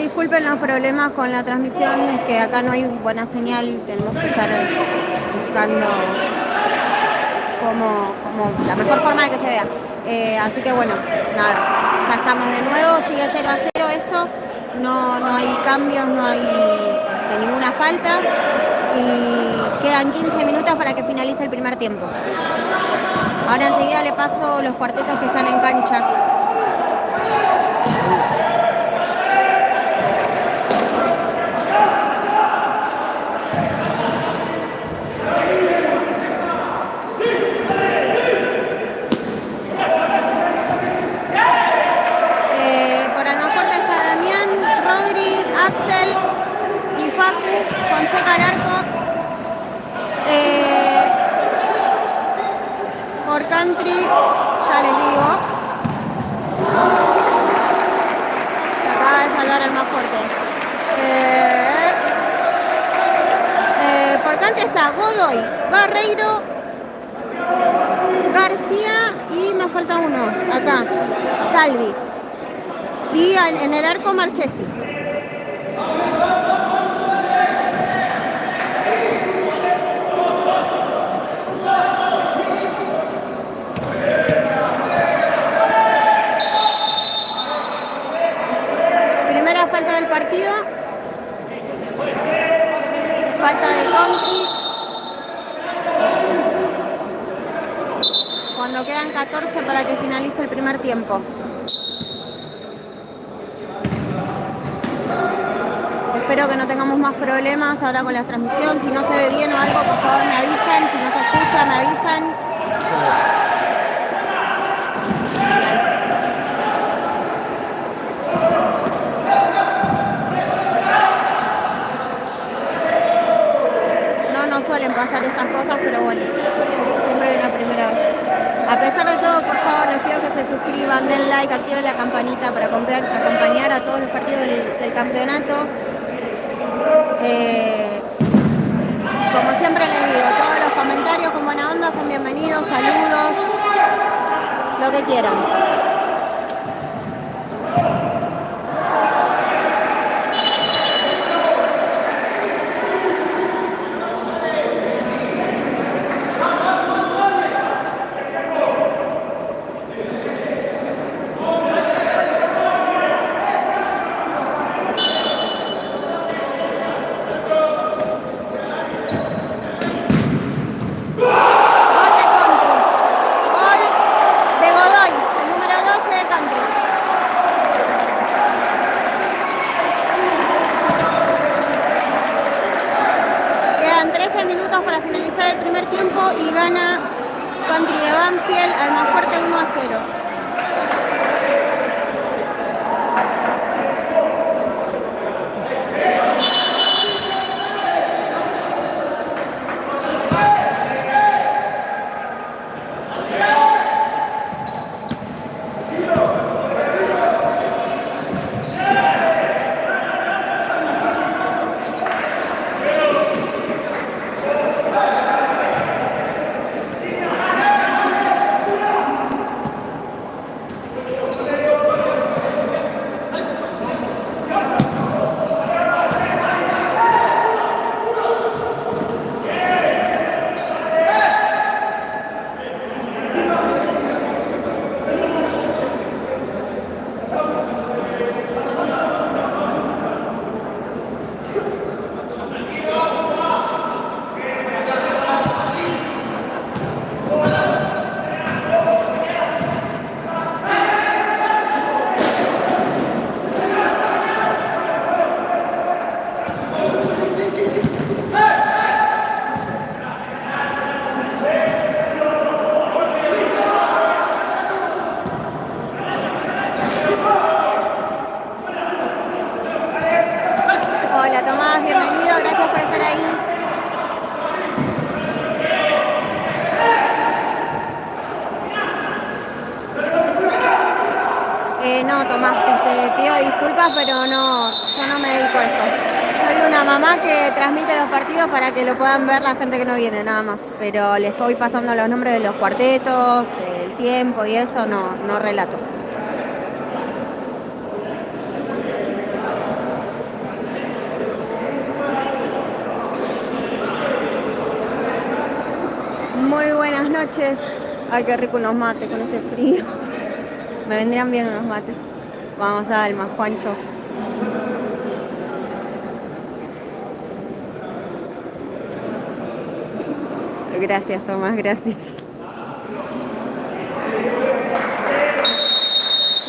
disculpen los problemas con la transmisión, es que acá no hay buena señal, tenemos que estar buscando como la mejor forma de que se vea. Así que bueno, nada, ya estamos de nuevo, sigue 0-0 esto, no hay cambios, no hay ninguna falta y quedan 15 minutos para que finalice el primer tiempo. Ahora enseguida le paso los cuartetos que están en cancha. Por Almafuerte está Damián, Rodri, Axel y Facu, Fonseca al arco. Por Country, ya les digo, se acaba de salvar Almafuerte. Por Country está Godoy, Barreiro, García y me falta uno, acá, Salvi. Y en el arco Marchesi. Primera falta del partido. Falta de Country. Cuando quedan 14 para que finalice el primer tiempo. Espero que no tengamos más problemas ahora con la transmisión. Si no se ve bien o algo, por favor me avisan. Si no se escucha, me avisan. No nos suelen pasar estas cosas, pero bueno, siempre hay una primera vez. A pesar de todo, por favor, les pido que se suscriban, den like, activen la campanita para acompañar a todos los partidos del campeonato. Como siempre les digo, todos los comentarios con buena onda son bienvenidos, saludos, lo que quieran. Y gana Country de Banfield, Almafuerte 1-0. Hola Tomás, bienvenido, gracias por estar ahí. No, Tomás, pido disculpas, pero no, yo no me dedico a eso. Soy una mamá que transmite los partidos para que lo puedan ver la gente que no viene, nada más. Pero les voy pasando los nombres de los cuartetos, el tiempo y eso, no relato. Muy buenas noches. Ay, qué rico unos mates con este frío. Me vendrían bien unos mates. Vamos a Alma, Juancho. Gracias, Tomás, gracias.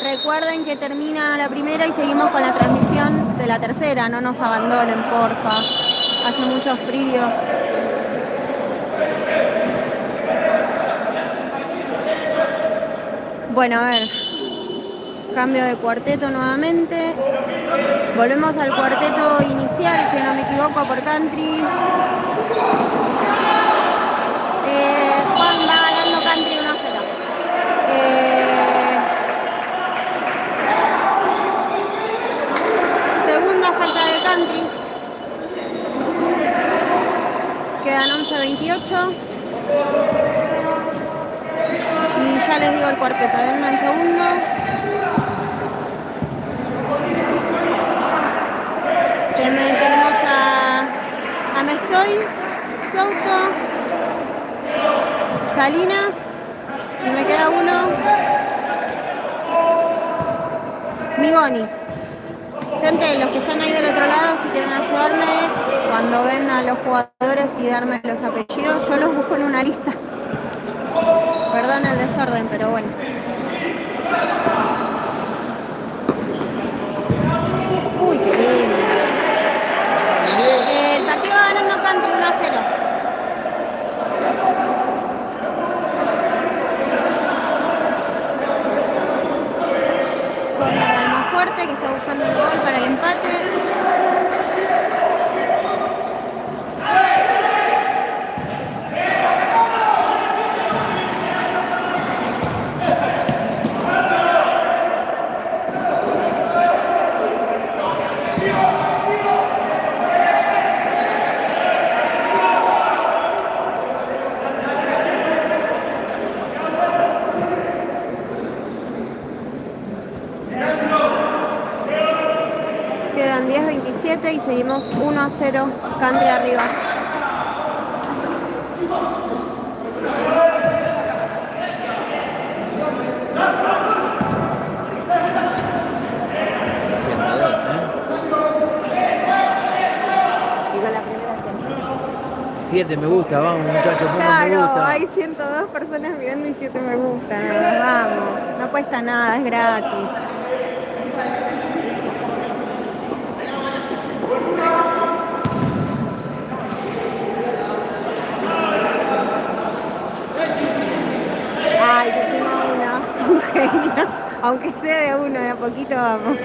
Recuerden que termina la primera y seguimos con la transmisión de la tercera. No nos abandonen, porfa. Hace mucho frío. Bueno, a ver. Cambio de cuarteto nuevamente. Volvemos al cuarteto inicial, si no me equivoco, por country. Juan va ganando country 1-0. Segunda falta de country. Quedan 11:28. Y ya les digo el cuarteto, denme un segundo. Tenemos a Mestoy, Souto, Salinas, y me queda uno, Migoni. Gente, los que están ahí del otro lado, si quieren ayudarme, cuando ven a los jugadores y darme los apellidos, yo los busco en una lista. Perdón el desorden, pero bueno. Uy, qué lindo. El partido va ganando country 1-0. Corner de Almafuerte, que está buscando un gol para el empate. Quedan 10:27 y seguimos 1-0, country arriba. Y con la primera 7 me gusta, vamos muchachos, pongan claro, me gusta. Hay 102 personas viendo y 7 me gustan, vamos. No cuesta nada, es gratis. Ay, se suma uno, un genio. Aunque sea de uno, de a poquito vamos.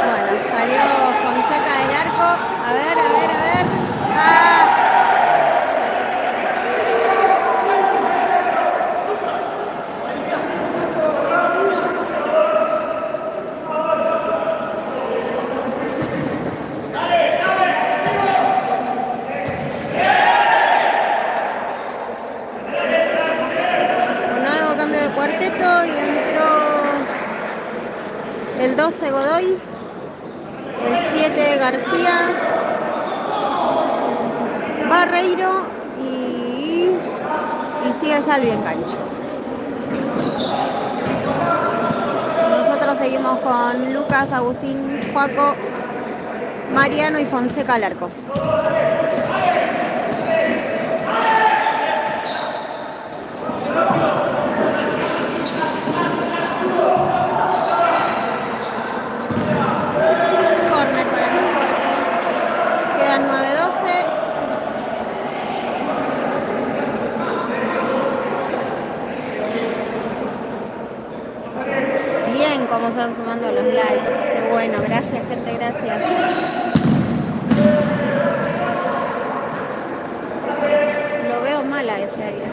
Bueno, salió Fonseca del arco. A ver. ¡Ah! Un nuevo cambio de cuarteto y entró el 12 Godoy, el 7 García, Barreiro y sigue Salvi en cancha. Nosotros seguimos con Lucas, Agustín, Joaco, Mariano y Fonseca al arco. Corner para el fuerte. Quedan 9:12. Bien, cómo se van sumando los likes. Qué bueno, gracias gente, gracias. Lo veo mal a ese aire.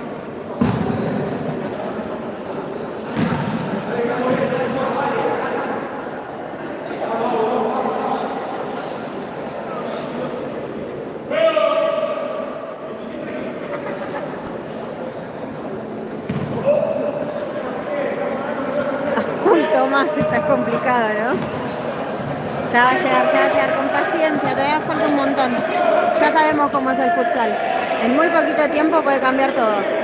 Uy, Tomás, está complicado, ¿no? Ya va a llegar con paciencia, todavía falta un montón. ya sabemos cómo es el futsal. En muy poquito tiempo puede cambiar todo.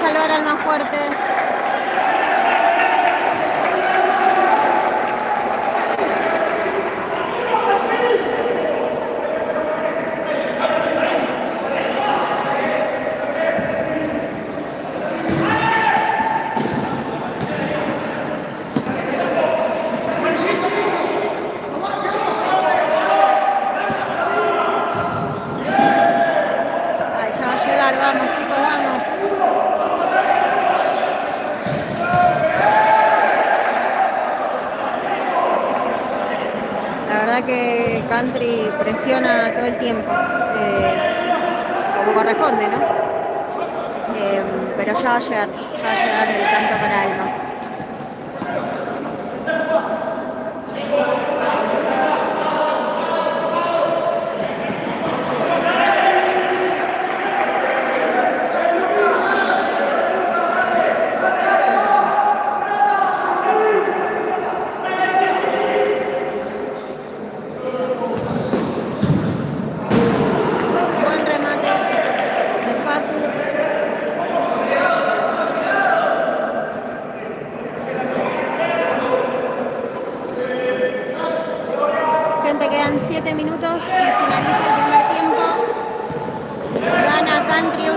Salvar al más fuerte. Ay, ya va a llegar, vamos chicos, vamos. La verdad que Country presiona todo el tiempo, como corresponde, ¿no? Pero ya va a llegar el tanto para Alma. Quedan 7 minutos y finaliza el primer tiempo. Gana Country 1-0.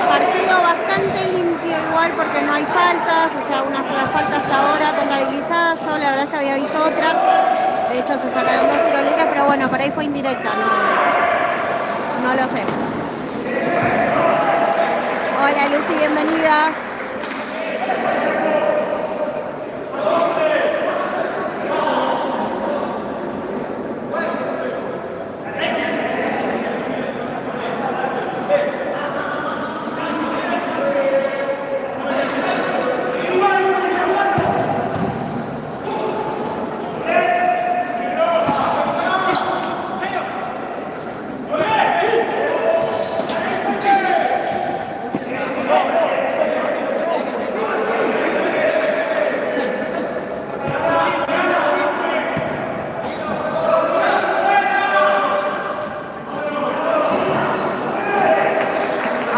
Partido bastante limpio igual porque no hay faltas, o sea, una sola falta hasta ahora contabilizada. Yo la verdad es que había visto otra. De hecho se sacaron 2 tiros libres, pero bueno, por ahí fue indirecta, no lo sé. Hola Lucy, bienvenida.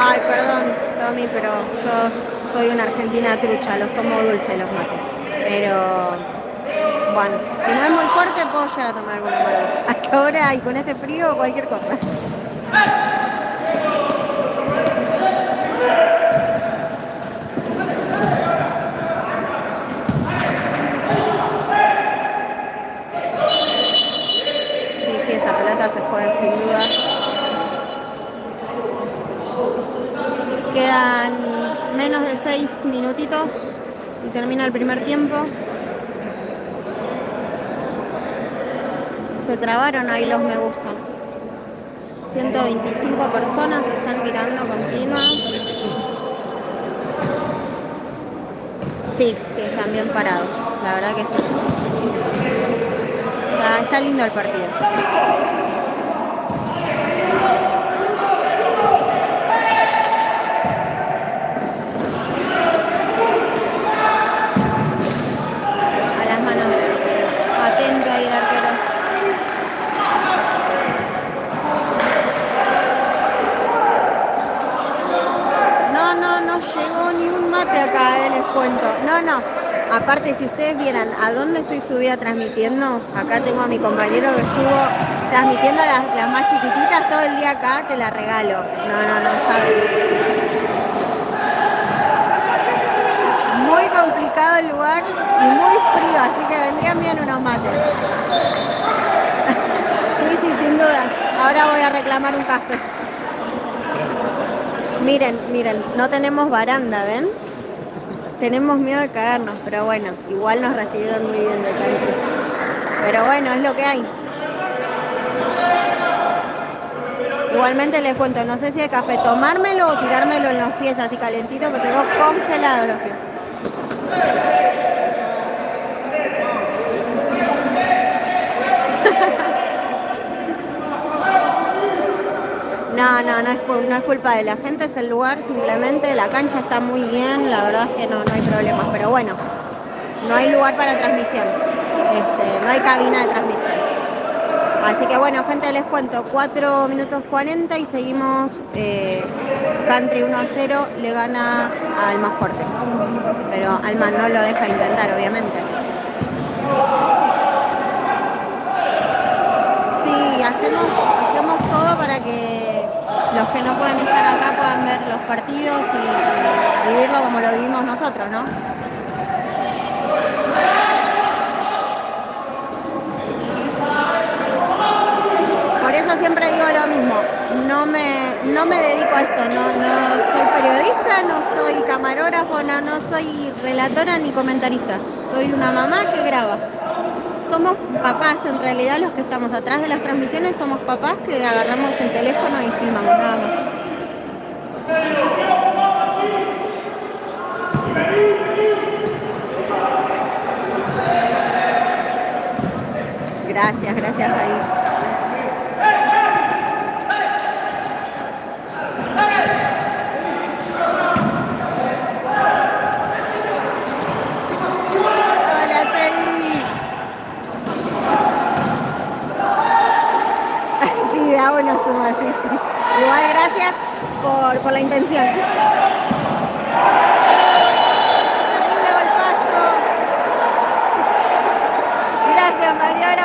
Ay, perdón, Tommy, pero yo soy una argentina trucha, los tomo dulce los mates. Pero, bueno, si no es muy fuerte, puedo llegar a tomar alguna amargo. Hasta ahora y con este frío, cualquier cosa. Sí, esa pelota se fue, sin dudas. Quedan menos de 6 minutitos y termina el primer tiempo. Se trabaron ahí los me gusta. 125 personas están mirando continua. Sí, están bien parados. La verdad que sí. Está lindo el partido. Atento ahí el arquero. No llegó ni un mate acá, les cuento. No, Aparte, si ustedes vieran a dónde estoy subida transmitiendo, acá tengo a mi compañero que estuvo transmitiendo las más chiquititas todo el día acá, te la regalo. No saben. Muy complicado el lugar y muy frío, así que vendrían bien unos mates. Sí, sin dudas. Ahora voy a reclamar un café. Miren, no tenemos baranda, ¿ven? Tenemos miedo de caernos, pero bueno, igual nos recibieron muy bien de country. Pero bueno, es lo que hay. Igualmente les cuento, no sé si el café tomármelo o tirármelo en los pies así calentito, porque tengo congelados los pies. No es culpa de la gente, es el lugar, simplemente la cancha está muy bien, la verdad es que no hay problemas, pero bueno, no hay lugar para transmisión, no hay cabina de transmisión. Así que bueno, gente, les cuento, 4 minutos 40 y seguimos, Country 1-0, le gana al más fuerte, pero Alma no lo deja intentar, obviamente. Sí, hacemos todo para que los que no pueden estar acá puedan ver los partidos y vivirlo como lo vivimos nosotros, ¿no? Por eso siempre digo lo mismo, no me dedico a esto, no soy periodista, no soy camarógrafo, no soy relatora ni comentarista, soy una mamá que graba. Somos papás, en realidad los que estamos atrás de las transmisiones somos papás que agarramos el teléfono y filmamos, nada más. Gracias, Jair. Hola, Teddy. Sí, de agua no suma, sí. Igual gracias por la intención. Terrible golpazo. Gracias, María. Ahora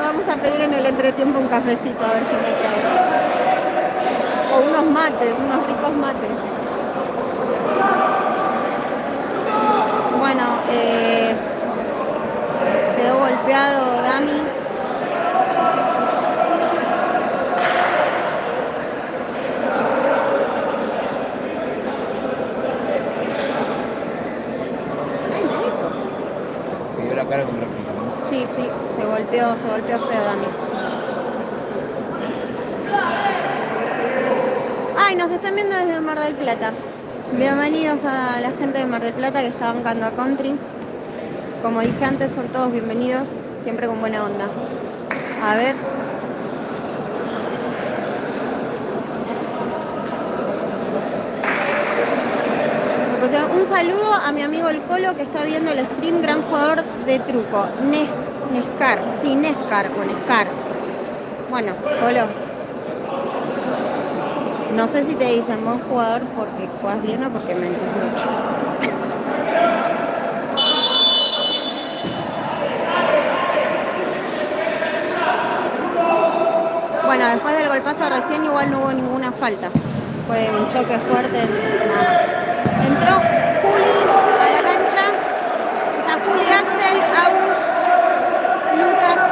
vamos a pedir en el entretiempo un cafecito, a ver si me trae. O unos mates, unos ricos mates. Bueno, quedó golpeado Dami. Pidió la cara contra el piso, ¿no? Sí, se golpeó feo Dami. Ay, nos están viendo desde el Mar del Plata. Bienvenidos a la gente de Mar del Plata que está bancando a Country. Como dije antes, son todos bienvenidos, siempre con buena onda. A ver. Un saludo a mi amigo el Colo que está viendo el stream, gran jugador de truco. Nescar, sí, Nescar o Nescar. Bueno, Colo. No sé si te dicen buen jugador porque juegas bien o porque mentes mucho. Bueno, después del golpazo recién igual no hubo ninguna falta. Fue un choque fuerte, nada más. Entró Juli a la cancha. Está Juli, Axel, Agus, Lucas.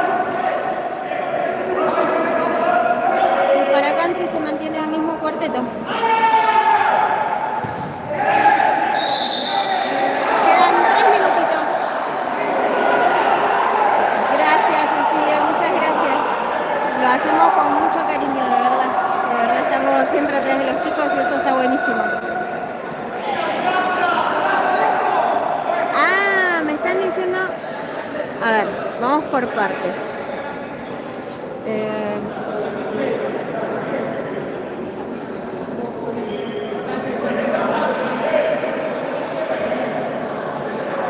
Y para Country se mantiene el mismo cuarteto. Quedan 3 minutitos. Gracias, Cecilia, muchas gracias. Lo hacemos con mucho cariño, de verdad. De verdad estamos siempre atrás de los chicos y eso está buenísimo. Me están diciendo... A ver, vamos por partes.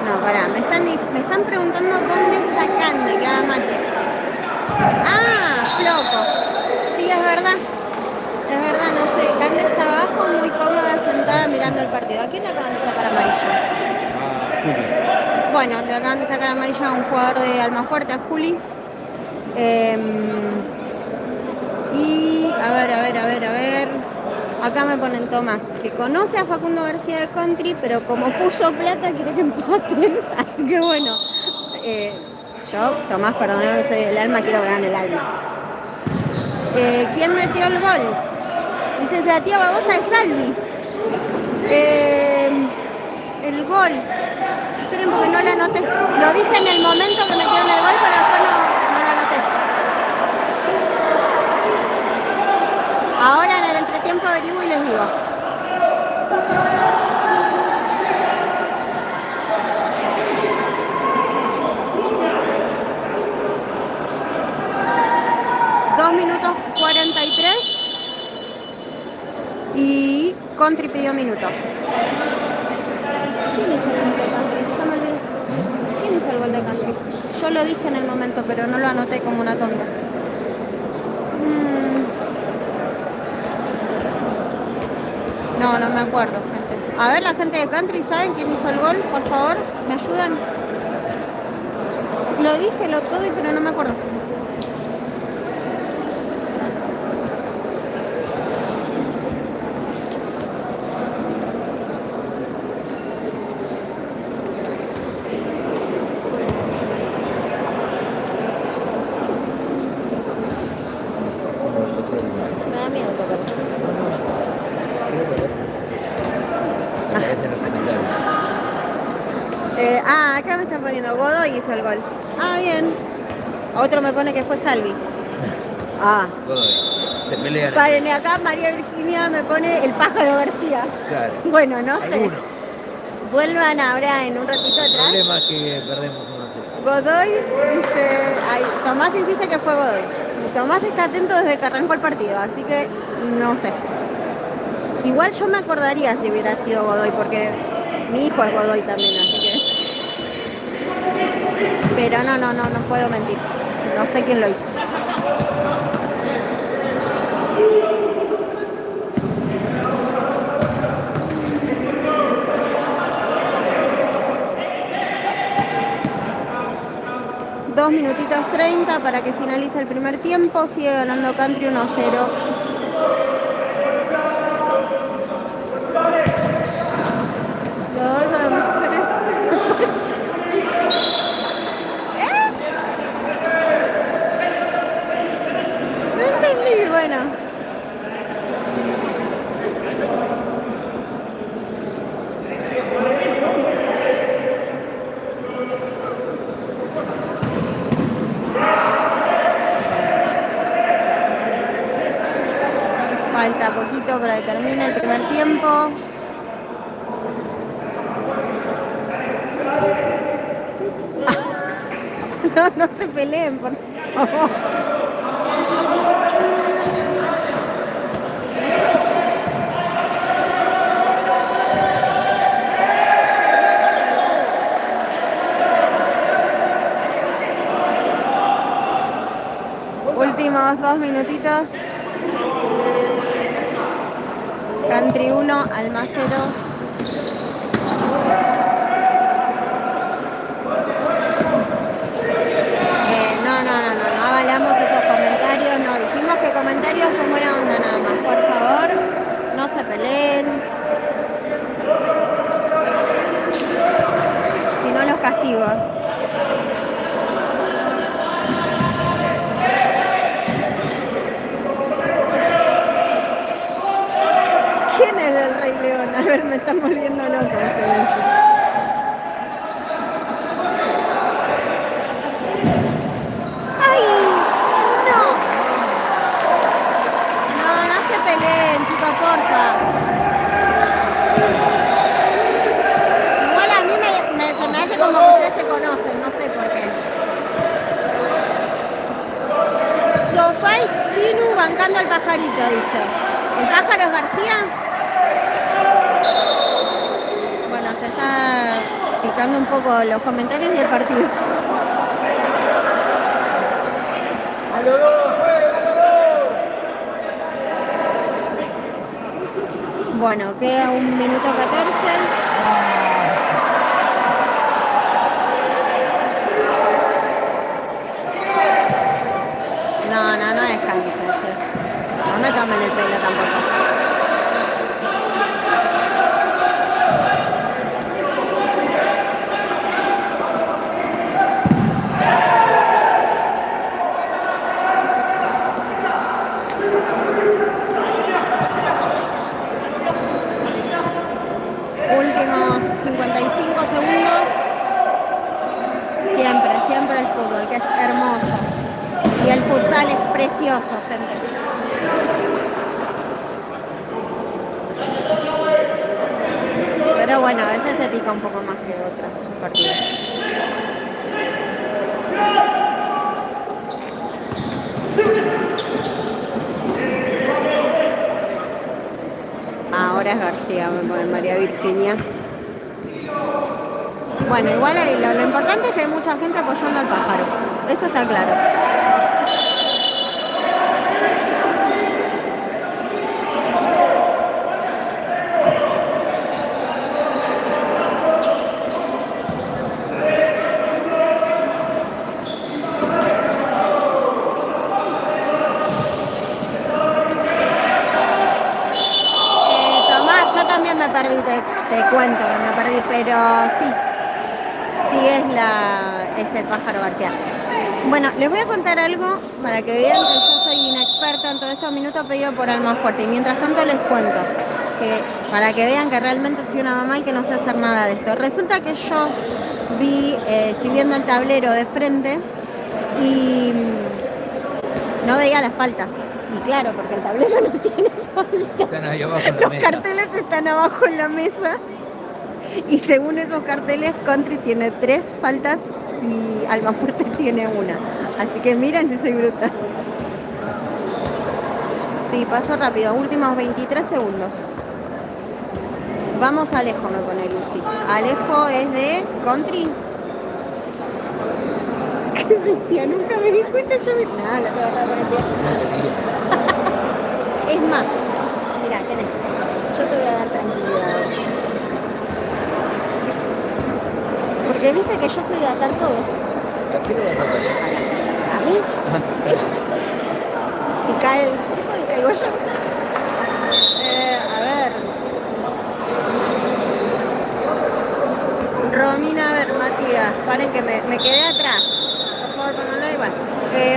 No, pará, me están preguntando dónde está Cande, que haga mate. Ah, floco. Sí, es verdad, no sé. Cande está abajo, muy cómoda, sentada mirando el partido. ¿A quién le acaban de sacar amarillo? Juli. Bueno, le acaban de sacar amarilla a un jugador de Almafuerte, a Juli. Y a ver. Acá me ponen Tomás, que conoce a Facundo García de Country, pero como puso plata quiere que empaten. Así que bueno, yo, Tomás, perdóname, soy del alma, quiero ganar el alma. ¿Quién metió el gol? Dice la tía babosa de Salvi. El gol. Esperen porque no lo anoté. Lo dije en el momento que metieron el gol, pero después no lo anoté. Ahora en el entretiempo averiguo y les digo. Minutos 43 y Country pidió minuto. ¿Quién hizo el gol de Country? Ya me olvidé. ¿Quién hizo el gol de Country? Yo lo dije en el momento, pero no lo anoté como una tonta. No me acuerdo, gente. A ver, la gente de Country, ¿saben quién hizo el gol? Por favor, ¿me ayudan? Lo dije, lo todo, pero no me acuerdo. Me da miedo tocar. Acá me están poniendo Godoy hizo el gol. Bien. Otro me pone que fue Salvi. Godoy. Se pelean. Paren, acá María Virginia me pone el pájaro García. Claro. Bueno, no sé. ¿Alguno? Vuelvan ahora en un ratito atrás. El problema es que perdemos 1-0. Godoy dice... Tomás insiste que fue Godoy. Y Tomás está atento desde que arrancó el partido, así que no sé. Igual yo me acordaría si hubiera sido Godoy, porque mi hijo es Godoy también, así que... Pero no puedo mentir. No sé quién lo hizo. Dos minutitos 30 para que finalice el primer tiempo. Sigue ganando Country 1-0. No entendí, bueno. Falta poquito para que termine el primer tiempo. No se peleen, por favor. Últimos 2 minutitos. Country 1, Alma 0. No avalamos esos comentarios, no dijimos que comentarios con buena onda nada más, por favor, no se peleen. Si no los castigo. ¿Quién es del Rey León? A ver, me están volviendo loca ustedes. Peleen, chicos, porfa. Igual a mí se me hace como que ustedes se conocen, no sé por qué. Sofait Chinu bancando al pajarito, dice. ¿El pájaro es García? Bueno, se está picando un poco los comentarios y el partido. Bueno, queda 1 minuto 14. últimos 55 segundos. Siempre el fútbol, que es hermoso. Y el futsal es precioso, gente. Pero bueno, a veces se pica un poco más que otros partidos. Ahora es García, me pone María Virginia. Bueno, igual lo importante es que hay mucha gente apoyando al pájaro. Eso está claro. Tomás, yo también me perdí, te cuento que me perdí, pero sí es el pájaro García. Bueno, les voy a contar algo para que vean que yo soy inexperta en todo esto. Minuto pedido por Alma Fuerte. Y mientras tanto les cuento que para que vean que realmente soy una mamá y que no sé hacer nada de esto. Resulta que yo estoy viendo el tablero de frente y no veía las faltas. Y claro, porque el tablero no tiene faltas. Están ahí abajo en la Los mesa. carteles están abajo en la mesa. Y según esos carteles, Country tiene 3 faltas y Almafuerte tiene 1. Así que miren si soy bruta. Sí, pasó rápido. Últimos 23 segundos. Vamos a Alejo, me pone Lucy. Alejo es de Country. Qué bestia, nunca me di cuenta. Yo me... Nada, la tengo que por el pie. Es más, mira, tenés. Yo te voy a dar tranquilidad. Porque viste que yo soy de atar todo. ¿A qué le vas a atar? ¿A mí? Si cae el trípode, caigo yo. A ver. Romina, a ver, Matías. Paren que me quedé atrás. Por favor, ponelo igual.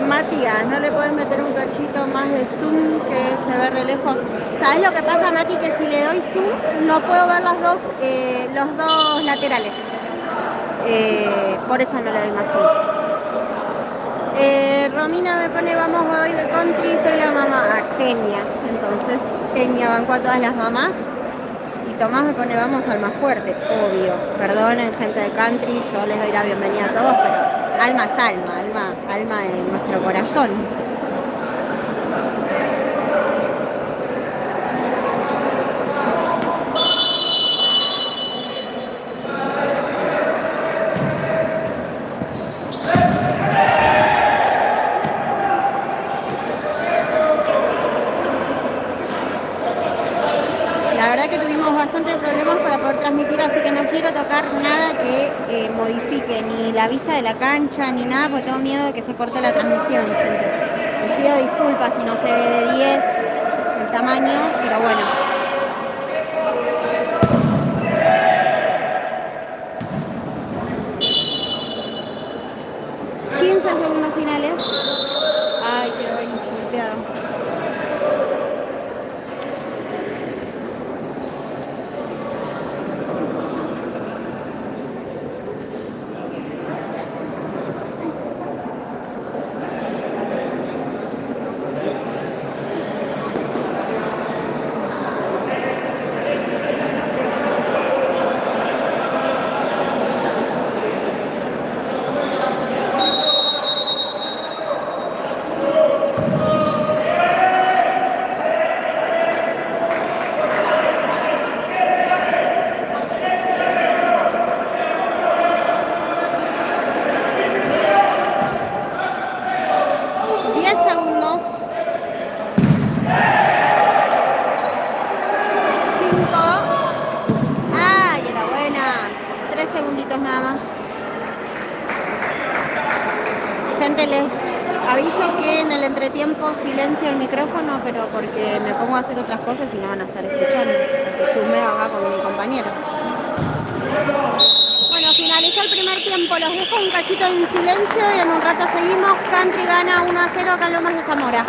Matías, ¿no le puedes meter un cachito más de zoom que se ve re lejos? ¿Sabes lo que pasa, Mati? Que si le doy zoom no puedo ver los dos laterales. Por eso no le doy más zoom. Romina me pone, vamos hoy de Country, soy la mamá. Genia. Entonces, Genia bancó a todas las mamás. Y Tomás me pone, vamos al más fuerte, obvio. Perdonen, gente de Country, yo les doy la bienvenida a todos, pero alma es alma de nuestro corazón. La verdad que tuvimos bastantes problemas para poder transmitir, así que no quiero tocar nada que modifique ni la vista de la cancha ni nada, porque tengo miedo de que se corte la transmisión, gente. Les pido disculpas si no se ve de 10 el tamaño, pero bueno. Segundos finales. Ay, quedó ahí golpeado. segunditos nada más. Gente, les aviso que en el entretiempo silencio el micrófono, pero porque me pongo a hacer otras cosas y no van a estar escuchando, porque chusmeo acá con mi compañero. Bueno, finalizó el primer tiempo, los dejo un cachito en silencio y en un rato seguimos. Country gana 1-0 acá en Lomas de Zamora.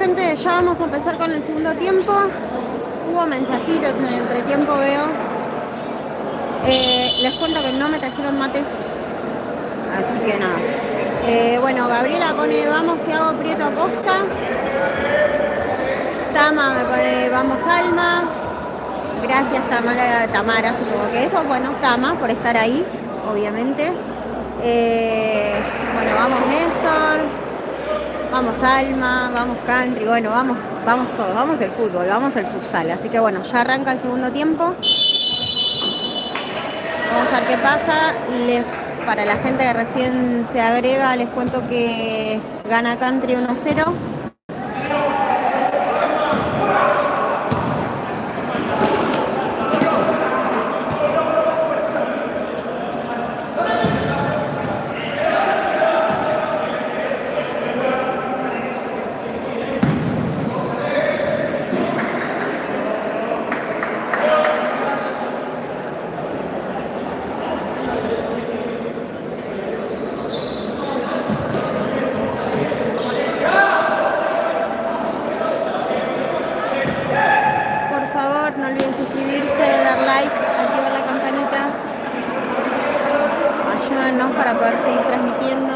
gente, ya vamos a empezar con el segundo tiempo. Hubo mensajitos en el entretiempo, veo. Les cuento que no me trajeron mate. Así que nada. Bueno, Gabriela pone vamos Thiago Prieto Acosta. Tama me pone vamos Alma. Gracias Tamara, supongo que eso. Bueno, Tama por estar ahí, obviamente. Bueno, vamos Néstor. Vamos Alma, vamos Country, bueno, vamos todos, vamos el fútbol, vamos el futsal. Así que bueno, ya arranca el segundo tiempo. Vamos a ver qué pasa. Para la gente que recién se agrega, les cuento que gana Country 1-0. No olviden suscribirse, dar like, activar la campanita. Ayúdennos para poder seguir transmitiendo.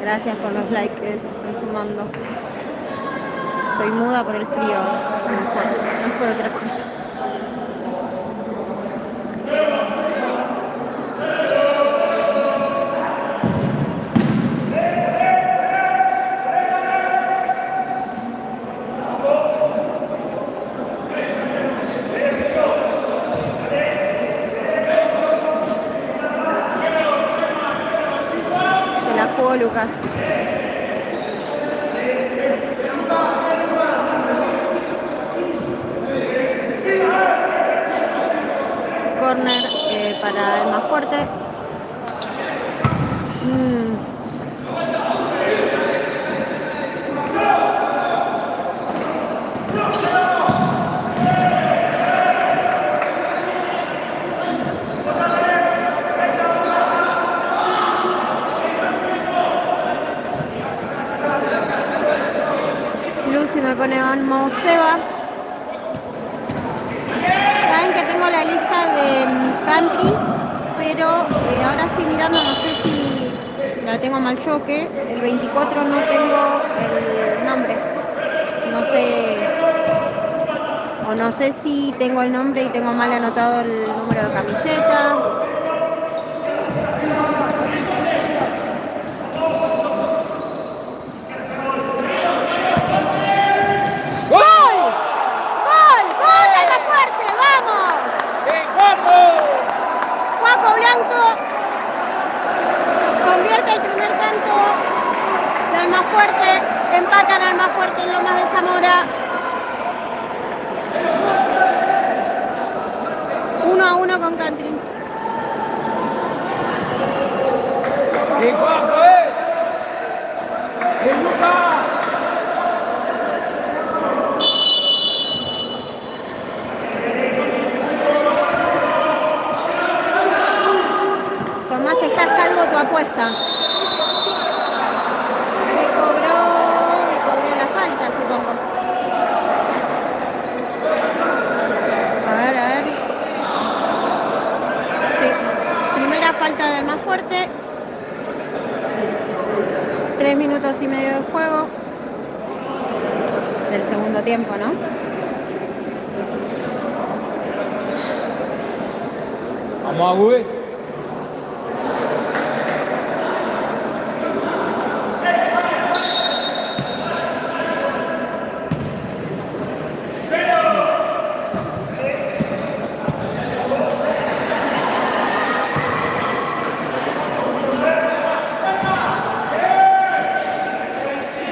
Gracias por los likes que se están sumando. Estoy muda por el frío, no es por otra cosa. Se la jugó Lucas. Corner para el más fuerte. Lucy me pone vamos Seba. Saben que tengo la lista de Country, pero ahora estoy mirando, no sé si la tengo mal yo, que el 24 no tengo el nombre. No sé, o no sé si tengo el nombre y tengo mal anotado el número de camiseta. Convierte el primer tanto del más fuerte, empatan al más fuerte en Lomas de Zamora. 1-1 con Country. ¡Eh, Juanjo, Lucas! Tomás, está a salvo tu apuesta. Le cobró la falta, supongo. A ver. Sí. Primera falta del más fuerte. 3 minutos y medio de juego. Del segundo tiempo, ¿no? Vamos a Google.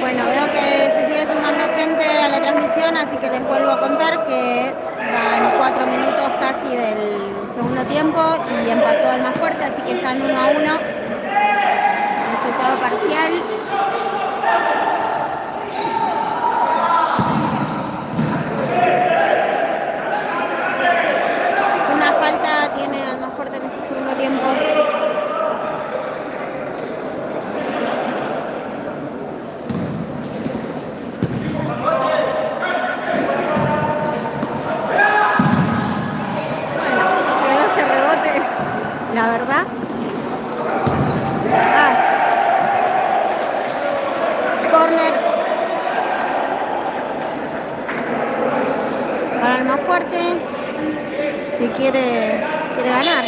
Bueno, veo que se sigue sumando gente a la transmisión, así que les vuelvo a contar que van 4 minutos casi del segundo tiempo y empató al más fuerte, así que están 1-1. Resultado parcial. Una falta tiene al más fuerte en este segundo tiempo. La verdad. Corner para el más fuerte que quiere ganar.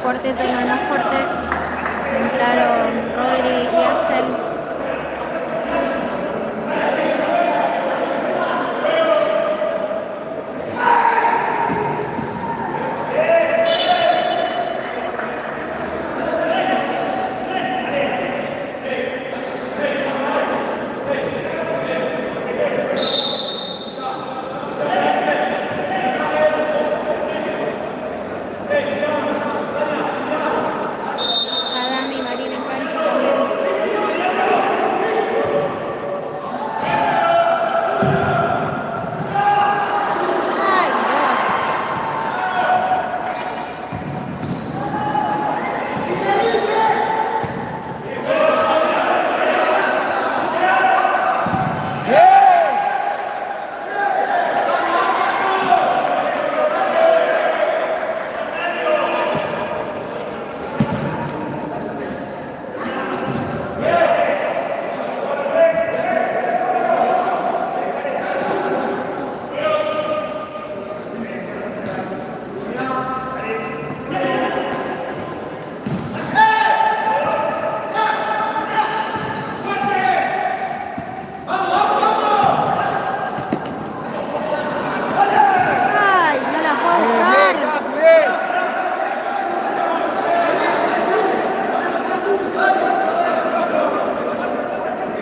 Cuarteto en el más fuerte. Entraron Rodri y Axel.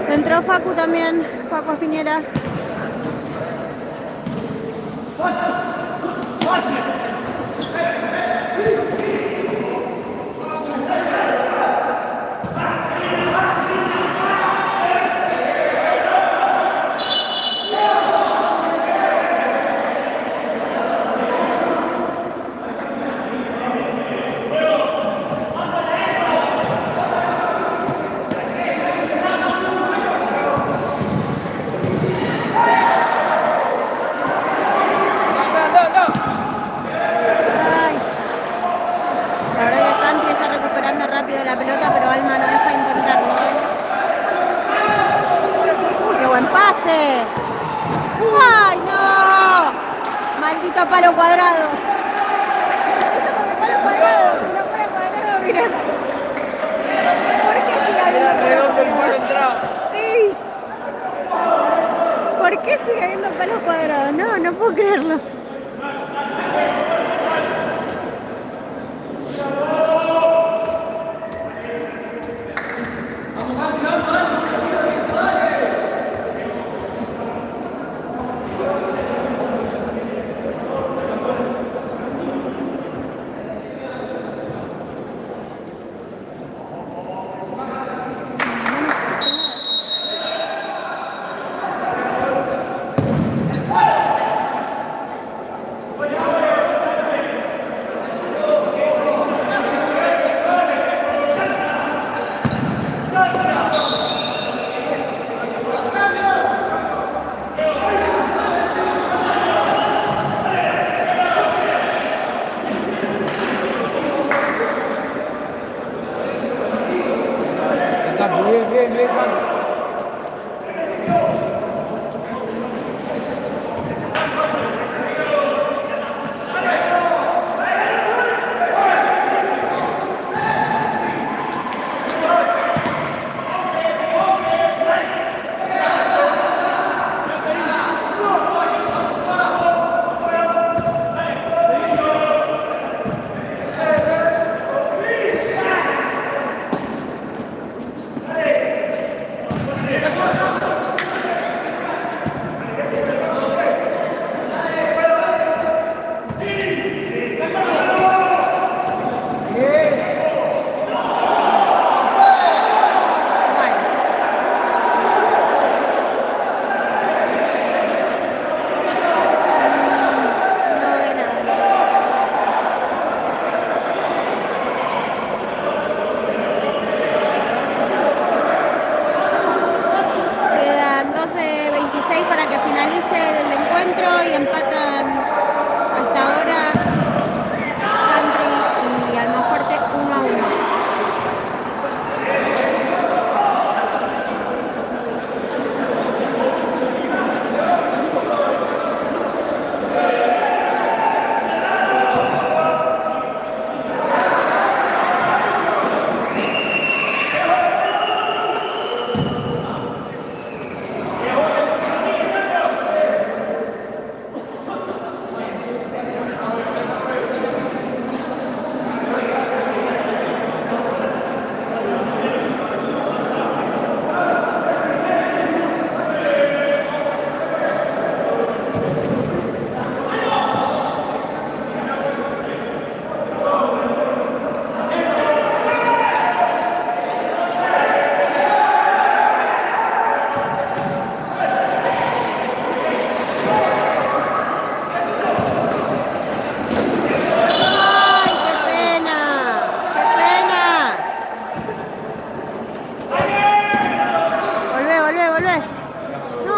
Entró Facu también, Facu Espinera. La pelota, pero Alma no deja de intentarlo. ¡Uy, qué buen pase! ¡Ay, no! Maldito palo cuadrado. Eso con el palo cuadrado. Si no fuera cuadrado, mira. ¿Por qué sigue habiendo Era palos redondo el palo cuadrados? entrado. Sí. ¿Por qué sigue habiendo palos cuadrados? No, no puedo creerlo. Bien, bien, bien, Juan. No ve nada. Quedan 12:26 para que finalice el encuentro y empatan hasta ahora Country y Almafuerte 1-1. ¡Ay, qué pena! ¡Qué pena! Volvé, volvé, volvé. No.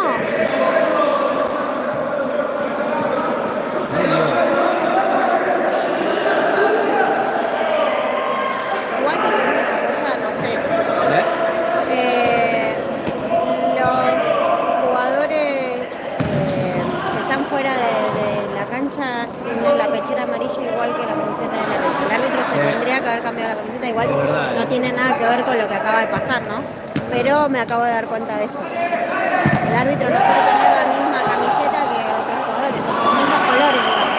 Igual que tengo una cosa, no sé. Los jugadores que están fuera de la cancha tienen la pechera amarilla igual que la camiseta del árbitro. El árbitro se tendría que haber cambiado la camiseta, igual no tiene nada que ver con lo que acaba de pasar, ¿no? Pero me acabo de dar cuenta de eso. El árbitro no puede tener la misma camiseta que otros jugadores, los mismos colores, digamos.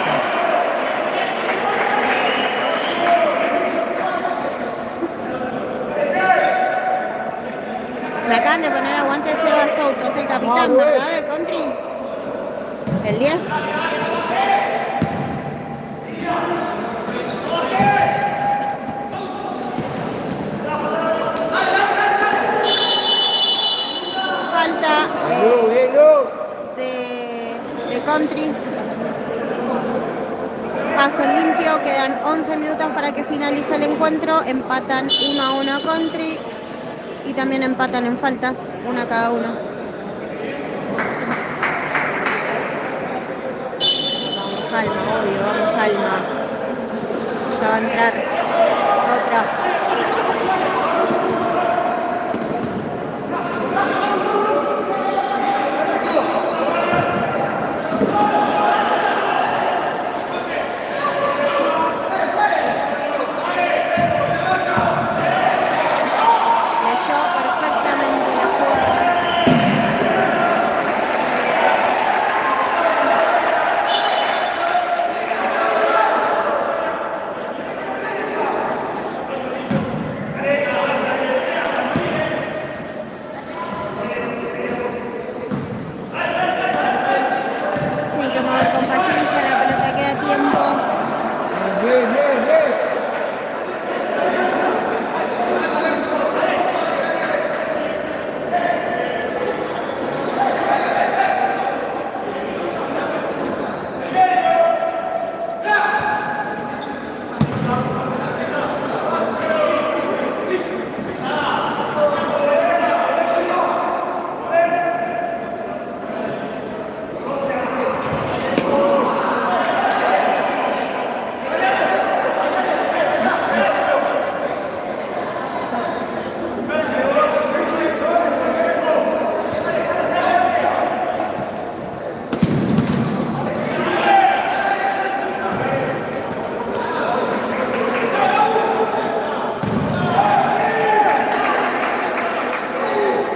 Me acaban de poner aguante Seba Souto, es el capitán, ¿verdad? De Country. El 10. Falta de Country. Paso limpio, quedan 11 minutos para que finalice el encuentro. Empatan 1-1 Country y también empatan en faltas, una cada uno. Vamos Alma, obvio, vamos Alma. Ya va a entrar otra. directamente la jugada. Hay que mover con paciencia, la pelota queda a tiempo.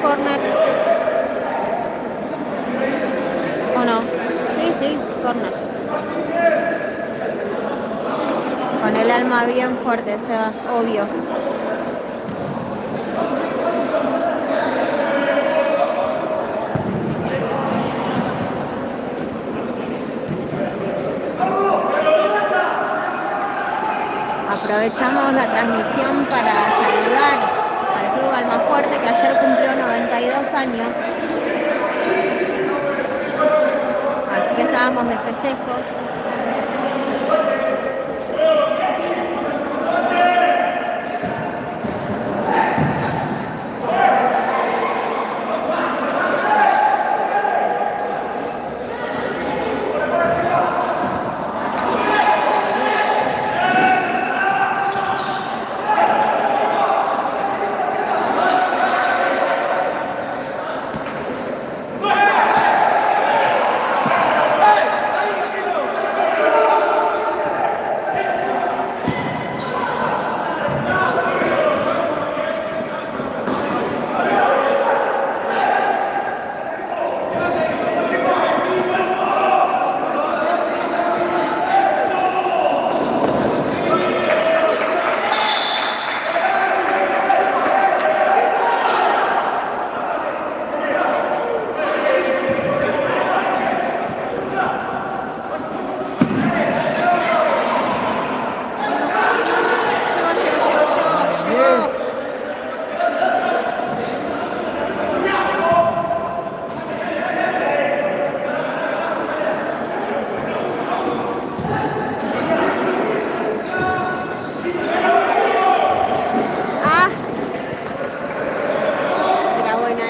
Corner. ¿O no? Sí, sí, corner. Con el alma bien fuerte, Seba, obvio. Aprovechamos la transmisión para saludar al Club Almafuerte, que ayer cumplió 92 años. Así que estábamos de festejo.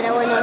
Era buena.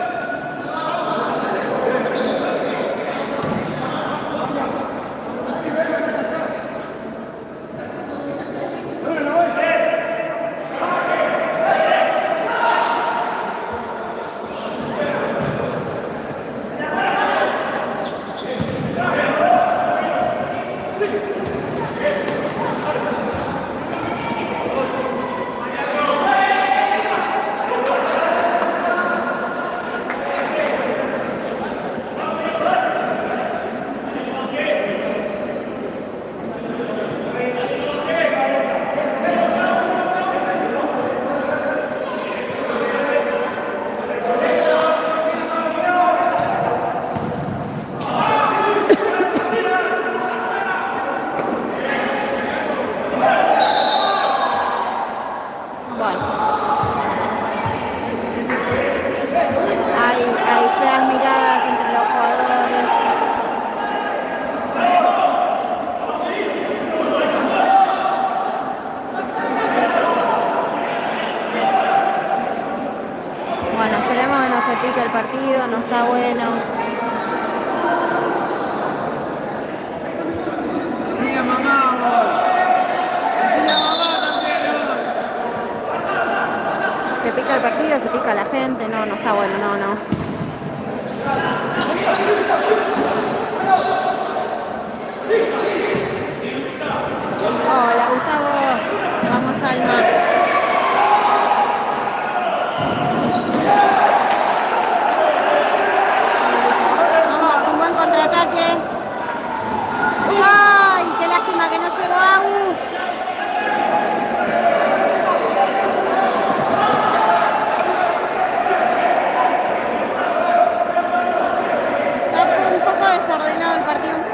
Hay feas miradas entre los jugadores. Bueno, esperemos que no se pique el partido, no está bueno. Se pica el partido, se pica la gente, no está bueno, no. Hola, Gustavo. Vamos, Alma.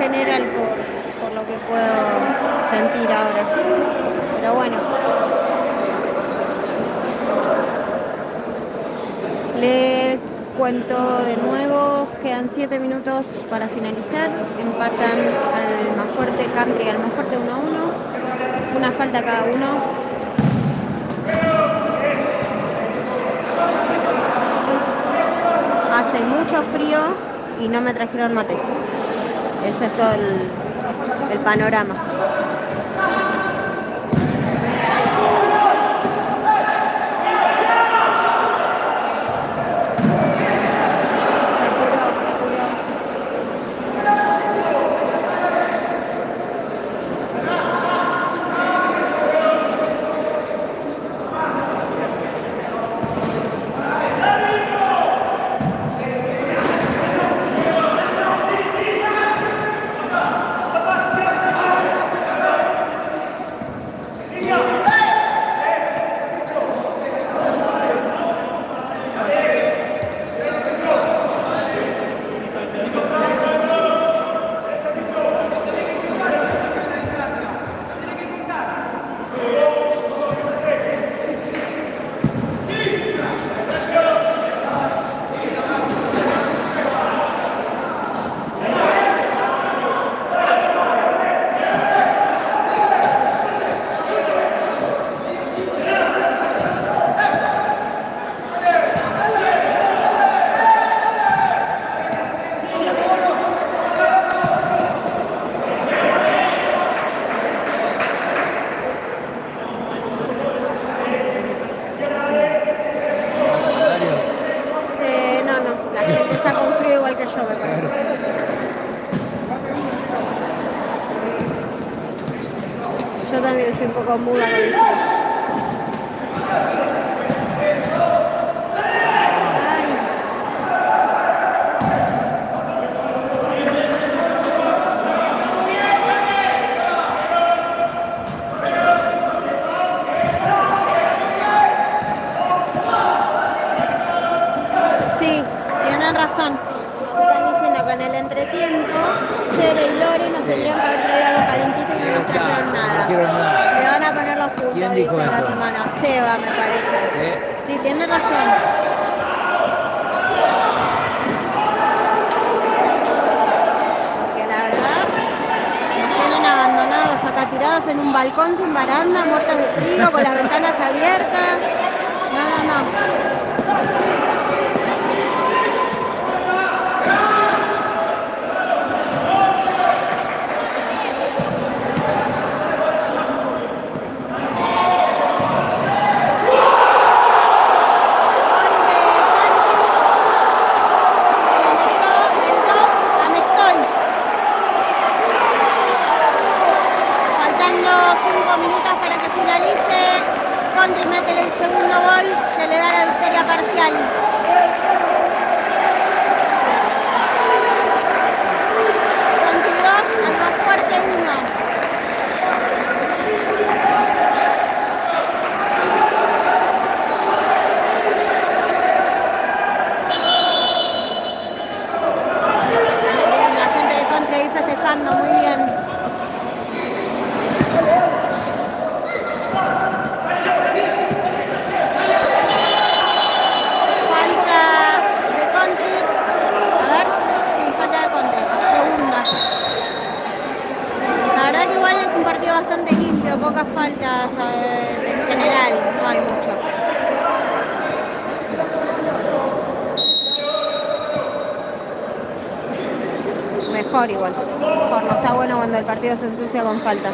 general por lo que puedo sentir ahora. Pero bueno. Les cuento de nuevo, quedan 7 minutos para finalizar. Empatan al más fuerte Country y al más fuerte 1-1. Una falta cada uno. Hace mucho frío y no me trajeron mate. Ese es todo el panorama. Yo también estoy un poco muda con el frío. Sí, tienen razón. Están diciendo que en el entretiempo Tere y Lori nos tendrían que haber traído algo calentito y no nos trajeron nada. Le van a poner los puntos, dice la semana. Seba, me parece. Sí, tiene razón. Porque la verdad nos tienen abandonados acá tirados en un balcón sin baranda, muertos de frío, con las ventanas abiertas. No. Country mete el segundo gol que le da la victoria parcial. Country 2, al más fuerte 1. Bien, la gente de Country ahí festejando muy bien. Bastante limpio, pocas faltas en general, no hay mucho. Mejor igual, mejor, no está bueno cuando el partido se ensucia con faltas.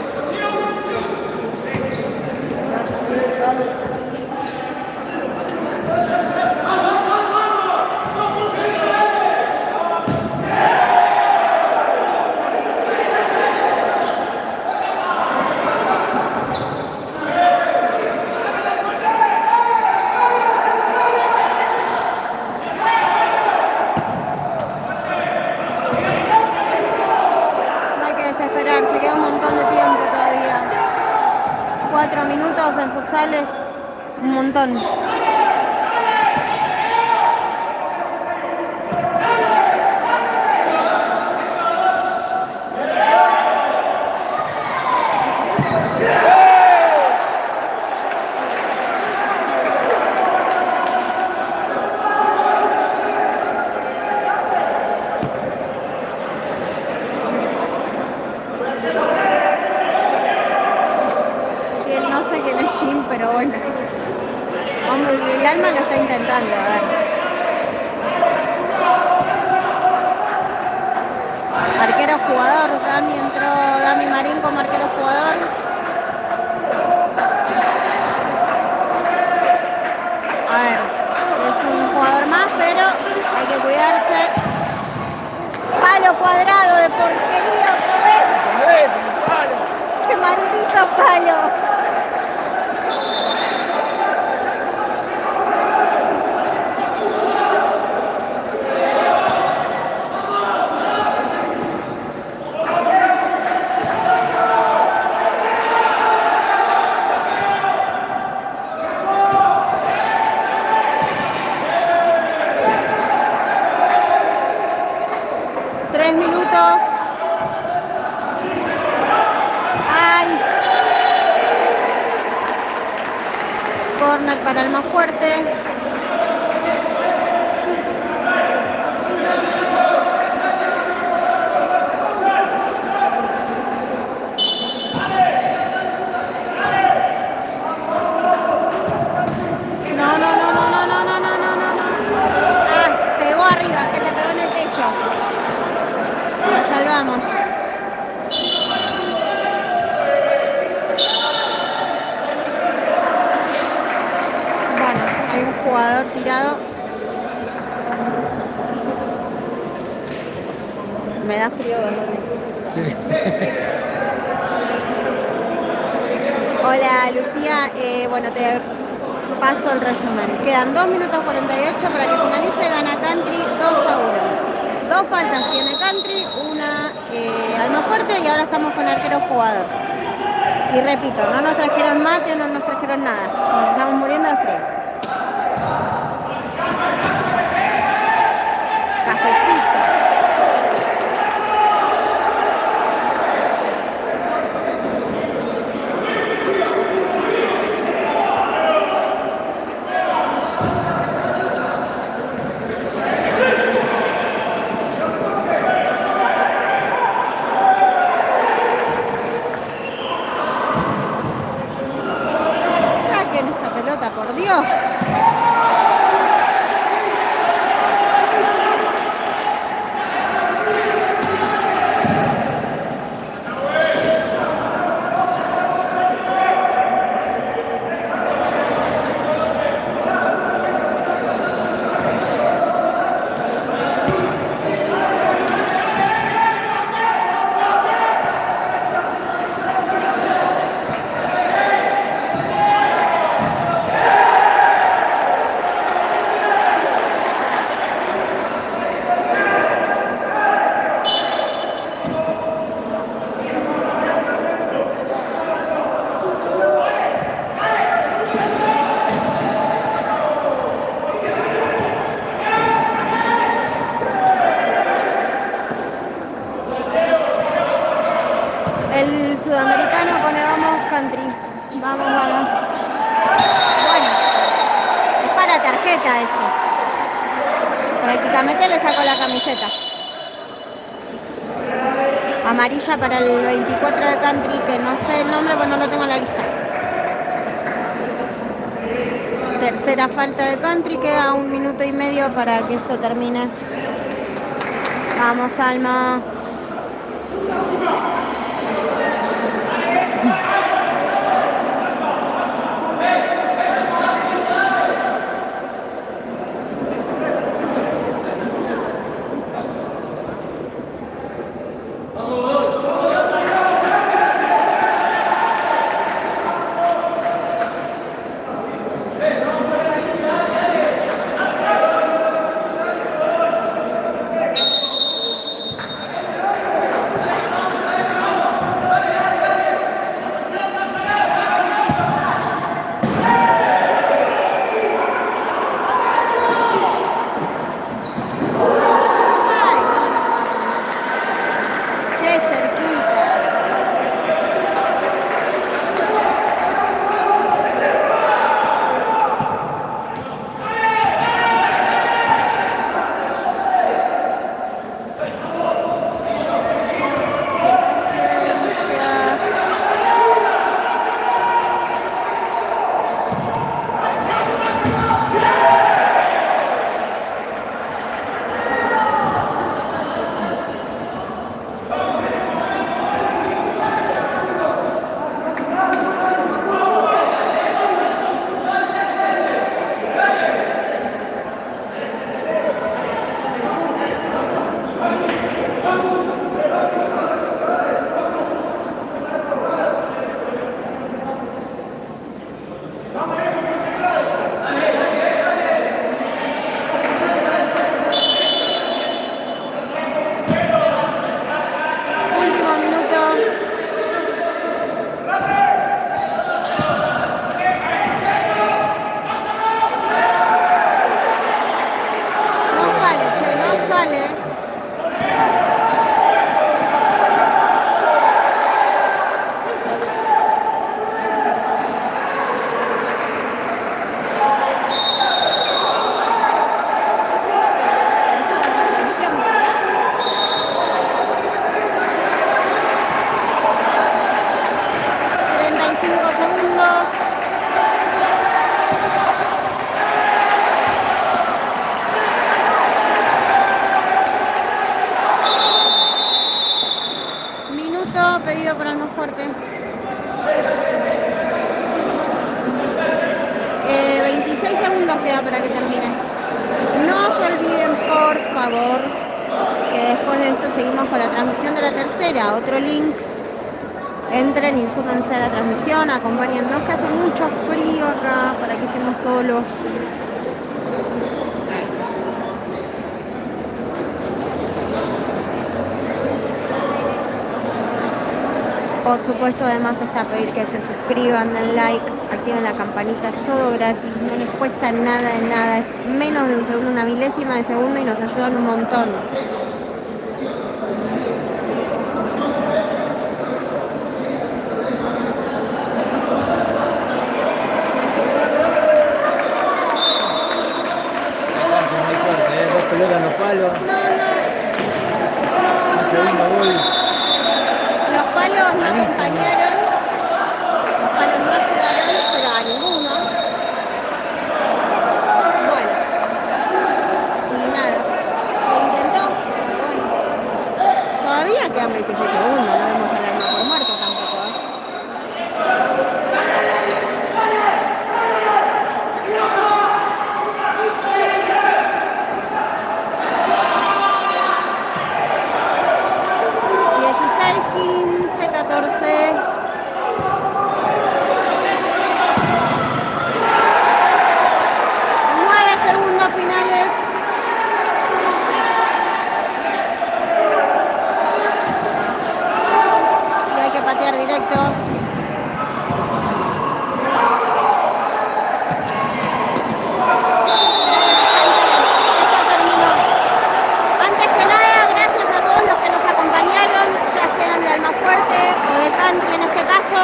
Se queda un montón de tiempo todavía. 4 minutos en futsal es un montón. preguntando, a ver. Arquero jugador, entró Dami Marín como arquero jugador. A ver, es un jugador más, pero hay que cuidarse. Palo cuadrado de porquería otra vez. Ese maldito palo. Corner para el más fuerte. No. Ah, pegó arriba, que le pegó en el pecho. Lo salvamos. Hay un jugador tirado. Me da frío verlo en el piso. Sí. Hola Lucía, bueno, te paso el resumen. Quedan 2 minutos 48 para que finalice. Gana Country 2-1. 2 faltas tiene Country, una Almafuerte y ahora estamos con arquero jugador. Y repito, no nos trajeron mate, no nos trajeron nada. Nos estamos muriendo de frío. Cafecito. Saquen esa pelota, por Dios. El sudamericano pone vamos Country. Vamos. Bueno, es para tarjeta eso. Prácticamente le sacó la camiseta. Amarilla para el 24 de Country, que no sé el nombre, pues no lo tengo en la lista. Tercera falta de Country, queda 1 minuto y medio para que esto termine. Vamos, Alma. vale. Pedido por Almafuerte. 26 segundos queda para que termine. No se olviden, por favor, que después de esto seguimos con la transmisión de la tercera. Otro link. Entren y súmense a la transmisión, acompáñennos, que hace mucho frío acá, para que estemos solos. Por supuesto, además está a pedir que se suscriban, den like, activen la campanita, es todo gratis, no les cuesta nada de nada, es menos de un segundo, una milésima de segundo y nos ayudan un montón. No hay suerte, dos pelotas en los palos. Un segundo gol. Los palos no acompañaron, los palos no ayudaron, pero a ninguno. Bueno, y nada, lo intentó, pero bueno. Todavía quedan 26 segundos, no debemos alarmar por muerto tampoco. 15, 14. 9 segundos finales. Y hay que patear directo. Esto terminó. Antes que nada, gracias a todos los que nos acompañaron, ya sean de Almafuerte o de Country en este caso.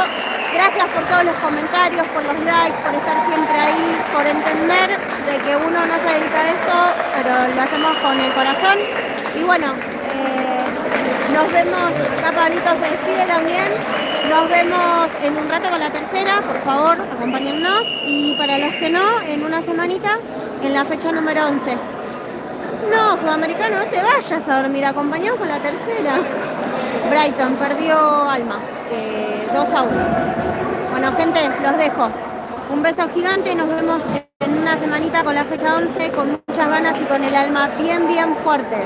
Gracias por todos los comentarios, por los likes, por estar siempre ahí, por entender de que uno no se dedica a esto, pero lo hacemos con el corazón. Y bueno, nos vemos, acá Pablito se despide también. Nos vemos en un rato con la tercera, por favor, acompáñennos. Y para los que no, en una semanita, en la fecha número 11. No, Sudamericano, no te vayas a dormir, acompañados con la tercera. Brighton perdió Alma, 2-1. Bueno, gente, los dejo. Un beso gigante, nos vemos en una semanita con la fecha 11, con muchas ganas y con el alma bien, bien fuerte.